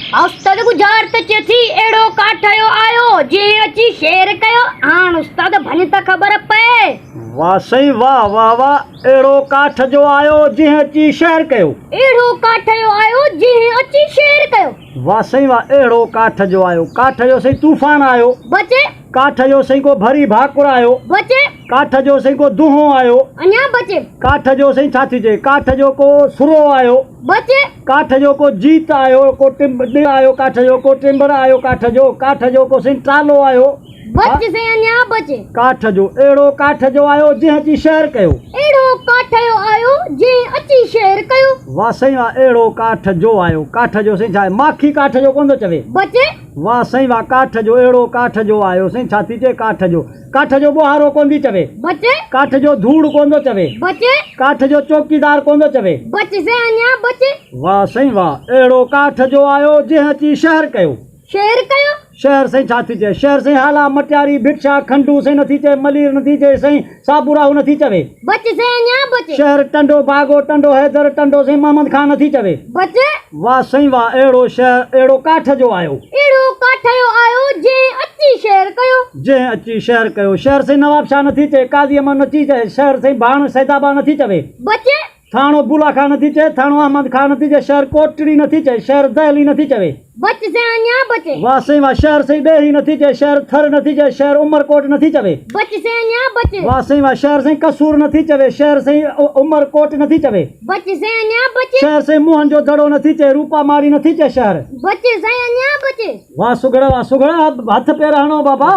उस्ताद गुजारत चेथी एड़ो काठयो आयो जे अची शेर कयो हाण उस्ताद भन त खबर पए। वाह सही वाह वाह वाह। एड़ो काठ जो आयो जे अची शेर कयो। एड़ो काठयो आयो जे अची शेर कयो। वाह सही वाह। एड़ो काठ जो आयो, काठ जो सही तूफान आयो। बचे काठ जो सही को भरी भाकुर आयो। बचे काठ जो सही को दुहो आयो। अन्या बचे काठ जो सही छा थी चए, काठ जो को सुरो आयो। बचे काठ जो को जीत आयो, को टिंबर आयो, काठ जो को टिंबर आयो, काठ जो को सही टालो आयो। बचे से अन्या बचे काठ जो एड़ो काठ जो आयो जे अची शेर कयो। एड़ो काठयो आयो जे अची शेर कयो। वाह सही वाह। एड़ो काठ जो आयो, काठ जो सही छा आहे, माखी काठ जो कोन थो चवे। बचे वाह सही वाह। काठ जो एड़ो काठ जो आयो सही छा थी चए, काठ जो बुहारो कोन थी चवे। बचे काठ जो धूड़ कोन थो चवे। बचे काठ जो चौकीदार कोन थो चवे। बचे से अन्या बचे वाह सही वाह। एड़ो काठ जो आयो जे अची शेर कयो। शेर कयो शहर सही छा थी चए, शहर सही हाला मटियारी भिक्षा खंडू सही नथी चए, मलीर नथी चए, सही साबुराहू नथी चवे। बचे से अन्या बचे शहर टंडो भागो टंडो हैदर टंडो सही मोहम्मद खान नथी चवे। बचे वाह सही वाह। एड़ो शहर एड़ो काठ जो आयो एड़ो काठयो आयो जे अची शेर कयो। जे अची शहर कयो। शहर सही नवाब शाह नथी चए, काज़ी अमन नथी चए, शहर सही भाण सैदाबा नथी चवे। बचे थाणो बुला खां नथी चए, थाणो अहमद खान नथी चए, शहर कोटड़ी नथी चए, शहर दहली नथी चवे। बचे से अन्या बचे वाह सही वाह। शहर सही डेरी नथी चए, शहर थर नथी चए, शहर उमरकोट नथी चवे। बचे से अन्या बचे वाह सही वाह। शहर सही कसूर नथी चवे, शहर सही उमरकोट नथी चवे। बचे से अन्या बचे शहर सही मोहन जो दड़ो नथी चए, रूपा माड़ी नथी चए शहर। बचे से अन्या बचे वाह सुगड़ा हथ पैर हणो बाबा।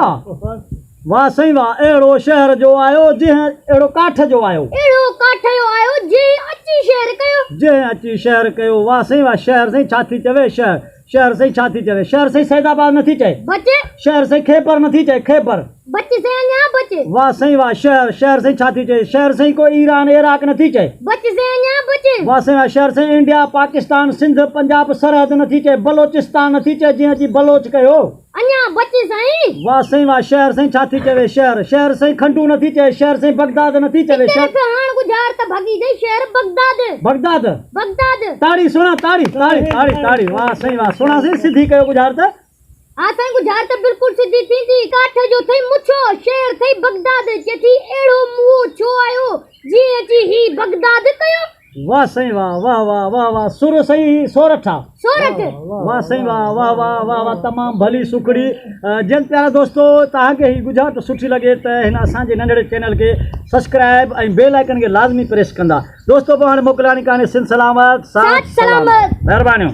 वाह सही वाह। एड़ो शहर जो आयो जे एड़ो काठ जो आयो एड़ो काठयो आयो जे अची शेर कयो। जे अची शहर कयो। वाह सही वाह। शहर सही छा थी चवे, शहर सही छा थी चवे। शहर सही सैदाबाद नथी चए, बचे शहर सही खेपर नथी चए, खेपर। बचे से अन्या बचे वाह सही वाह। शहर सही छा थी चए, शहर सही को ईरान इराक नथी चए। बचे से अन्या बचे वाह सही वाह। शहर सही इंडिया पाकिस्तान सिंध पंजाब सरहद नथी चए, बलोचिस्तान नथी चए, जीअं अची बलोच कयो। अन्या बचे साईं वाह सही वाह। शहर सही छा थी चवे, शहर सही खंडू नथी चए, शहर सही बगदाद नथी चवे। तेरे हाण गुजार त भागी दे शहर बगदाद बगदाद ताड़ी सुना, ताड़ी ताड़ी ताड़ी ताड़ी। वाह सही वाह। सुना सही सिधी कयो गुजार त। हाँ साईं गुजार त बिल्कुल सिधी थी काठ जो थई मुछो शहर थई बगदाद चेथी एड़ो मुओ छो आयो जी अची ही बगदाद कयो। वाह सही वाह। वाह वाह वाह वाह। सुर सही सोरठ सोरठ। वाह सही वाह। वाह वाह वाह वाह। तमाम भली सुखड़ी। जन प्यारा दोस्तों तव्हांखे ही गुजरात सुठी लगे त हिन असांजे नंढड़े चैनल के सब्सक्राइब ऐं बेल आइकन के लाज़मी प्रेस कंदा। दोस्तों पोइ हाणे मोकिलियानी कान्हे। सिंध सलामत, साथ सलामत। महिरबानी।